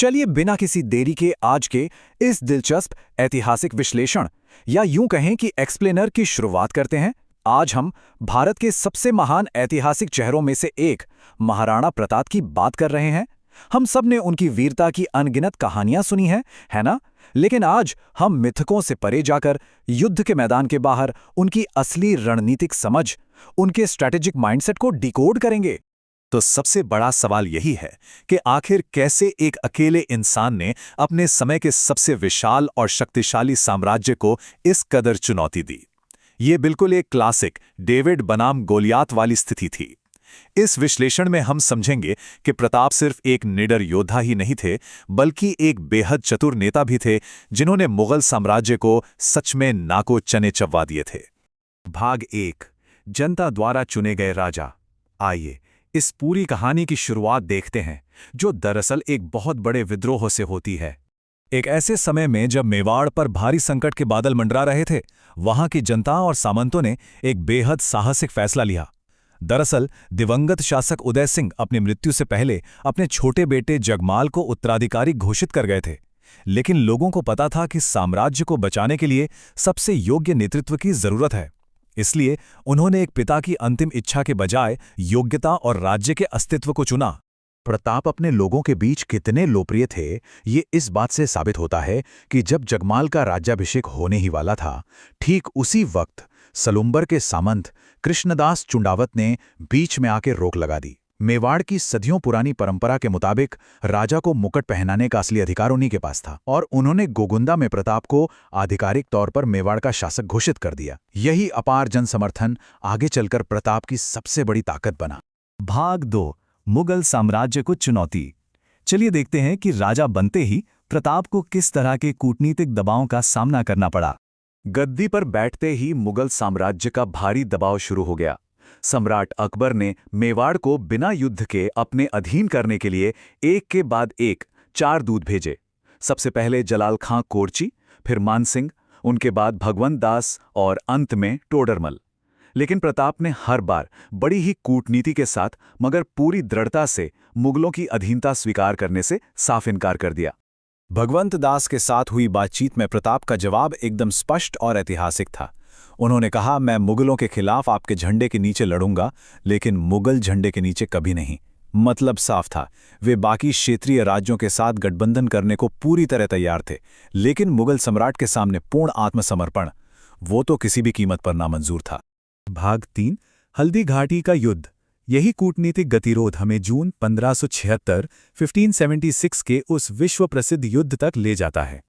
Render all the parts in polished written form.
चलिए बिना किसी देरी के आज के इस दिलचस्प ऐतिहासिक विश्लेषण या यूं कहें कि एक्सप्लेनर की शुरुआत करते हैं। आज हम भारत के सबसे महान ऐतिहासिक चेहरों में से एक महाराणा प्रताप की बात कर रहे हैं। हम सब ने उनकी वीरता की अनगिनत कहानियां सुनी हैं, है ना? लेकिन आज हम मिथकों से परे जाकर युद्ध के मैदान के बाहर उनकी असली रणनीतिक समझ, उनके स्ट्रैटेजिक माइंडसेट को डिकोड करेंगे। तो सबसे बड़ा सवाल यही है कि आखिर कैसे एक अकेले इंसान ने अपने समय के सबसे विशाल और शक्तिशाली साम्राज्य को इस कदर चुनौती दी। ये बिल्कुल एक क्लासिक डेविड बनाम गोलियात वाली स्थिति थी। इस विश्लेषण में हम समझेंगे कि प्रताप सिर्फ एक निडर योद्धा ही नहीं थे, बल्कि एक बेहद चतुर नेता भी थे, जिन्होंने मुगल साम्राज्य को सच में नाको चने चबवा दिए थे। भाग 1, जनता द्वारा चुने गए राजा। आइए इस पूरी कहानी की शुरुआत देखते हैं, जो दरअसल एक बहुत बड़े विद्रोह से होती है। एक ऐसे समय में जब मेवाड़ पर भारी संकट के बादल मंडरा रहे थे, वहां की जनता और सामंतों ने एक बेहद साहसिक फैसला लिया। दरअसल दिवंगत शासक उदय सिंह अपनी मृत्यु से पहले अपने छोटे बेटे जगमाल को उत्तराधिकारी घोषित कर गए थे, लेकिन लोगों को पता था कि साम्राज्य को बचाने के लिए सबसे योग्य नेतृत्व की जरूरत है। इसलिए उन्होंने एक पिता की अंतिम इच्छा के बजाय योग्यता और राज्य के अस्तित्व को चुना। प्रताप अपने लोगों के बीच कितने लोकप्रिय थे, ये इस बात से साबित होता है कि जब जगमाल का राज्याभिषेक होने ही वाला था, ठीक उसी वक्त सलुम्बर के सामंत कृष्णदास चुंडावत ने बीच में आकर रोक लगा दी। मेवाड़ की सदियों पुरानी परंपरा के मुताबिक राजा को मुकुट पहनाने का असली अधिकार उन्हीं के पास था, और उन्होंने गोगुंदा में प्रताप को आधिकारिक तौर पर मेवाड़ का शासक घोषित कर दिया। यही अपार जन समर्थन आगे चलकर प्रताप की सबसे बड़ी ताकत बना। भाग 2, मुगल साम्राज्य को चुनौती। चलिए देखते हैं कि राजा बनते ही प्रताप को किस तरह के कूटनीतिक दबावों का सामना करना पड़ा। गद्दी पर बैठते ही मुगल साम्राज्य का भारी दबाव शुरू हो गया। सम्राट अकबर ने मेवाड़ को बिना युद्ध के अपने अधीन करने के लिए एक के बाद एक 4 दूत भेजे। सबसे पहले जलाल खां कोरची, फिर मानसिंह, उनके बाद भगवंत दास और अंत में टोडरमल। लेकिन प्रताप ने हर बार बड़ी ही कूटनीति के साथ मगर पूरी दृढ़ता से मुगलों की अधीनता स्वीकार करने से साफ इनकार कर दिया। भगवंत दास के साथ हुई बातचीत में प्रताप का जवाब एकदम स्पष्ट और ऐतिहासिक था। उन्होंने कहा, मैं मुगलों के खिलाफ आपके झंडे के नीचे लड़ूंगा, लेकिन मुगल झंडे के नीचे कभी नहीं। मतलब साफ था, वे बाकी क्षेत्रीय राज्यों के साथ गठबंधन करने को पूरी तरह तैयार थे, लेकिन मुगल सम्राट के सामने पूर्ण आत्मसमर्पण, वो तो किसी भी कीमत पर नामंजूर था। भाग 3, हल्दी घाटी का युद्ध। यही कूटनीतिक गतिरोध हमें जून 1576 के उस विश्व प्रसिद्ध युद्ध तक ले जाता है।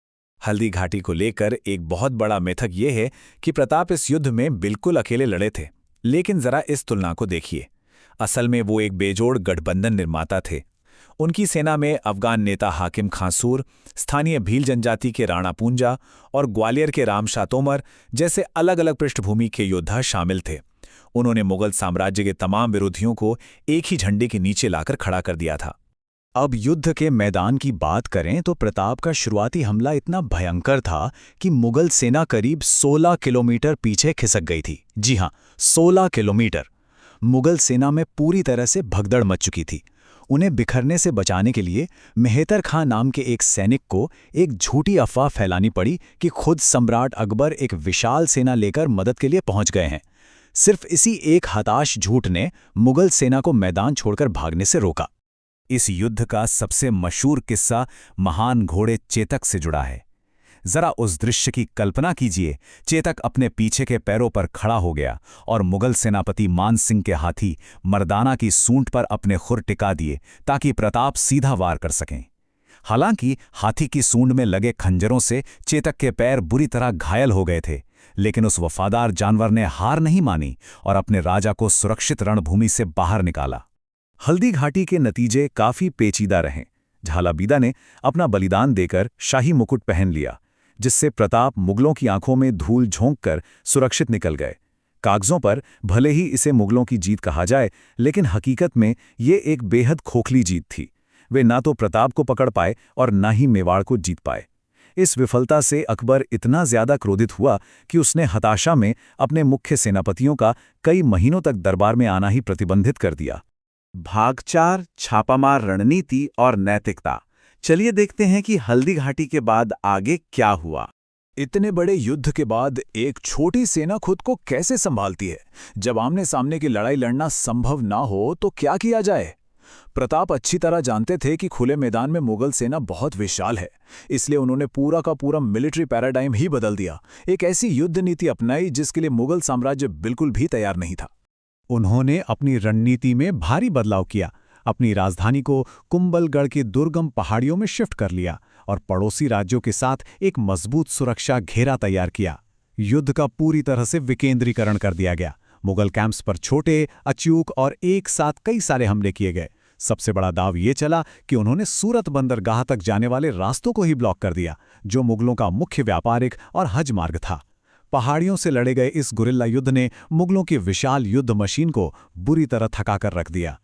हल्दी घाटी को लेकर एक बहुत बड़ा मिथक ये है कि प्रताप इस युद्ध में बिल्कुल अकेले लड़े थे, लेकिन जरा इस तुलना को देखिए। असल में वो एक बेजोड़ गठबंधन निर्माता थे। उनकी सेना में अफगान नेता हाकिम खांसूर, स्थानीय भील जनजाति के राणा पूंजा और ग्वालियर के राम शाह तोमर जैसे अलग अलग पृष्ठभूमि के योद्धा शामिल थे। उन्होंने मुगल साम्राज्य के तमाम विरोधियों को एक ही झंडे के नीचे लाकर खड़ा कर दिया था। अब युद्ध के मैदान की बात करें तो प्रताप का शुरुआती हमला इतना भयंकर था कि मुगल सेना करीब 16 किलोमीटर पीछे खिसक गई थी। जी हां, 16 किलोमीटर। मुगल सेना में पूरी तरह से भगदड़ मच चुकी थी। उन्हें बिखरने से बचाने के लिए मेहतर खां नाम के एक सैनिक को एक झूठी अफवाह फैलानी पड़ी कि खुद सम्राट अकबर एक विशाल सेना लेकर मदद के लिए पहुंच गए हैं। सिर्फ इसी एक हताश झूठ ने मुगल सेना को मैदान छोड़कर भागने से रोका। इस युद्ध का सबसे मशहूर किस्सा महान घोड़े चेतक से जुड़ा है। जरा उस दृश्य की कल्पना कीजिए। चेतक अपने पीछे के पैरों पर खड़ा हो गया और मुगल सेनापति मान सिंह के हाथी मर्दाना की सूंड पर अपने खुर टिका दिए ताकि प्रताप सीधा वार कर सकें। हालांकि हाथी की सूंड में लगे खंजरों से चेतक के पैर बुरी तरह घायल हो गए थे, लेकिन उस वफादार जानवर ने हार नहीं मानी और अपने राजा को सुरक्षित रणभूमि से बाहर निकाला। हल्दी घाटी के नतीजे काफी पेचीदा रहे। झालाबीदा ने अपना बलिदान देकर शाही मुकुट पहन लिया, जिससे प्रताप मुगलों की आंखों में धूल झोंककर सुरक्षित निकल गए। कागजों पर भले ही इसे मुगलों की जीत कहा जाए, लेकिन हकीकत में ये एक बेहद खोखली जीत थी। वे ना तो प्रताप को पकड़ पाए और ना ही मेवाड़ को जीत पाए। इस विफलता से अकबर इतना ज्यादा क्रोधित हुआ कि उसने हताशा में अपने मुख्य सेनापतियों का कई महीनों तक दरबार में आना ही प्रतिबंधित कर दिया। भाग 4, छापामार रणनीति और नैतिकता। चलिए देखते हैं कि हल्दी घाटी के बाद आगे क्या हुआ। इतने बड़े युद्ध के बाद एक छोटी सेना खुद को कैसे संभालती है? जब आमने सामने की लड़ाई लड़ना संभव ना हो तो क्या किया जाए? प्रताप अच्छी तरह जानते थे कि खुले मैदान में मुगल सेना बहुत विशाल है, इसलिए उन्होंने पूरा का पूरा मिलिट्री पैराडाइम ही बदल दिया। एक ऐसी युद्ध नीति अपनाई जिसके लिए मुगल साम्राज्य बिल्कुल भी तैयार नहीं था। उन्होंने अपनी रणनीति में भारी बदलाव किया, अपनी राजधानी को कुंभलगढ़ के दुर्गम पहाड़ियों में शिफ्ट कर लिया और पड़ोसी राज्यों के साथ एक मजबूत सुरक्षा घेरा तैयार किया। युद्ध का पूरी तरह से विकेंद्रीकरण कर दिया गया। मुगल कैंप्स पर छोटे, अचूक और एक साथ कई सारे हमले किए गए। सबसे बड़ा दाव ये चला कि उन्होंने सूरत बंदरगाह तक जाने वाले रास्तों को ही ब्लॉक कर दिया, जो मुगलों का मुख्य व्यापारिक और हज मार्ग था। पहाड़ियों से लड़े गए इस गुरिल्ला युद्ध ने मुगलों की विशाल युद्ध मशीन को बुरी तरह थकाकर रख दिया।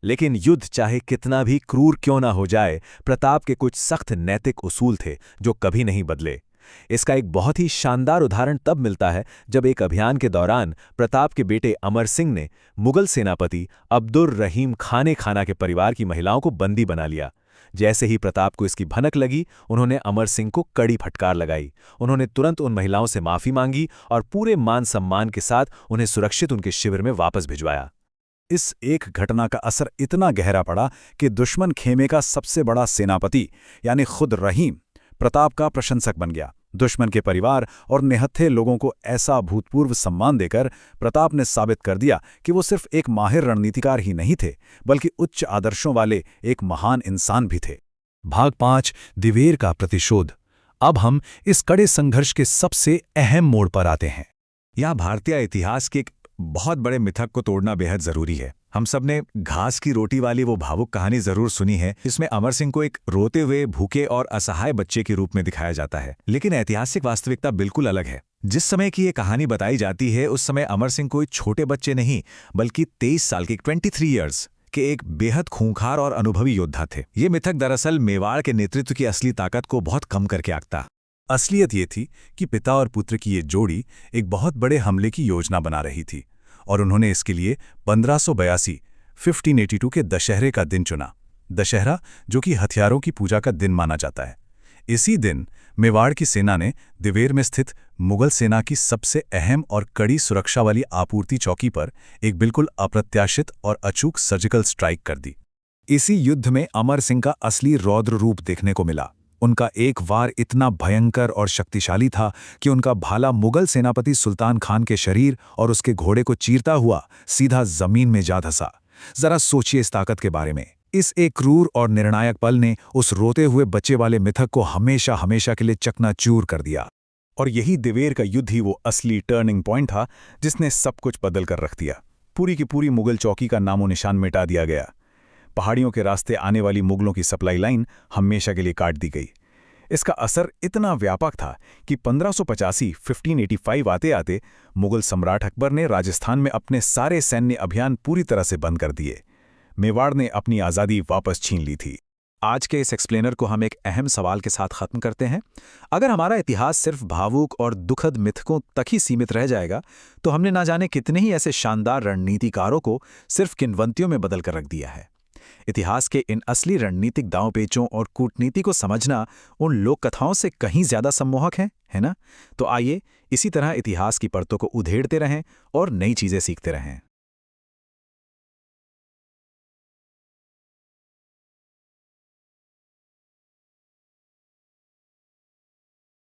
लेकिन युद्ध चाहे कितना भी क्रूर क्यों ना हो जाए, प्रताप के कुछ सख्त नैतिक उसूल थे जो कभी नहीं बदले। इसका एक बहुत ही शानदार उदाहरण तब मिलता है जब एक अभियान के दौरान प्रताप के बेटे अमर सिंह ने मुगल सेनापति अब्दुर रहीम खाने खाना के परिवार की महिलाओं को बंदी बना लिया। जैसे ही प्रताप को इसकी भनक लगी, उन्होंने अमर सिंह को कड़ी फटकार लगाई। उन्होंने तुरंत उन महिलाओं से माफी मांगी और पूरे मान सम्मान के साथ उन्हें सुरक्षित उनके शिविर में वापस भिजवाया। इस एक घटना का असर इतना गहरा पड़ा कि दुश्मन खेमे का सबसे बड़ा सेनापति यानी खुद रहीम प्रताप का प्रशंसक बन गया। दुश्मन के परिवार और निहत्थे लोगों को ऐसा अभूतपूर्व सम्मान देकर प्रताप ने साबित कर दिया कि वो सिर्फ एक माहिर रणनीतिकार ही नहीं थे, बल्कि उच्च आदर्शों वाले एक महान इंसान भी थे। भाग 5, दिवेर का प्रतिशोध। अब हम इस कड़े संघर्ष के सबसे अहम मोड़ पर आते हैं। यहाँ भारतीय इतिहास के एक बहुत बड़े मिथक को तोड़ना बेहद जरूरी है। हम सब ने घास की रोटी वाली वो भावुक कहानी जरूर सुनी है। इसमें अमर सिंह को एक रोते हुए, भूखे और असहाय बच्चे के रूप में दिखाया जाता है, लेकिन ऐतिहासिक वास्तविकता बिल्कुल अलग है। जिस समय की ये कहानी बताई जाती है, उस समय अमर सिंह कोई छोटे बच्चे नहीं, बल्कि 23 साल के 23 ईयर्स के एक बेहद खूंखार और अनुभवी योद्धा थे। ये मिथक दरअसल मेवाड़ के नेतृत्व की असली ताकत को बहुत कम करके आंकता। असलियत ये थी कि पिता और पुत्र की ये जोड़ी एक बहुत बड़े हमले की योजना बना रही थी और उन्होंने इसके लिए 1582 के दशहरे का दिन चुना। दशहरा जो कि हथियारों की पूजा का दिन माना जाता है। इसी दिन मेवाड़ की सेना ने दिवेर में स्थित मुगल सेना की सबसे अहम और कड़ी सुरक्षा वाली आपूर्ति चौकी पर एक बिल्कुल अप्रत्याशित और अचूक सर्जिकल स्ट्राइक कर दी। इसी युद्ध में अमर सिंह का असली रौद्र रूप देखने को मिला। उनका एक वार इतना भयंकर और शक्तिशाली था कि उनका भाला मुगल सेनापति सुल्तान खान के शरीर और उसके घोड़े को चीरता हुआ सीधा जमीन में जा धंसा। जरा सोचिए इस ताकत के बारे में। इस एक क्रूर और निर्णायक पल ने उस रोते हुए बच्चे वाले मिथक को हमेशा हमेशा के लिए चकनाचूर कर दिया। और यही दिवेर का युद्ध ही वो असली टर्निंग पॉइंट था जिसने सब कुछ बदल कर रख दिया। पूरी की पूरी मुगल चौकी का नामो निशान मिटा दिया गया। पहाड़ियों के रास्ते आने वाली मुगलों की सप्लाई लाइन हमेशा के लिए काट दी गई। इसका असर इतना व्यापक था कि 1585 आते आते मुगल सम्राट अकबर ने राजस्थान में अपने सारे सैन्य अभियान पूरी तरह से बंद कर दिए। मेवाड़ ने अपनी आज़ादी वापस छीन ली थी। आज के इस एक्सप्लेनर को हम एक अहम सवाल के साथ खत्म करते हैं। अगर हमारा इतिहास सिर्फ भावुक और दुखद मिथकों तक ही सीमित रह जाएगा, तो हमने ना जाने कितने ही ऐसे शानदार रणनीतिकारों को सिर्फ किंवदंतियों में बदल कर रख दिया है। इतिहास के इन असली रणनीतिक दांवपेचों और कूटनीति को समझना उन लोक कथाओं से कहीं ज्यादा सम्मोहक है ना? तो आइए इसी तरह इतिहास की परतों को उधेड़ते रहें और नई चीजें सीखते रहें।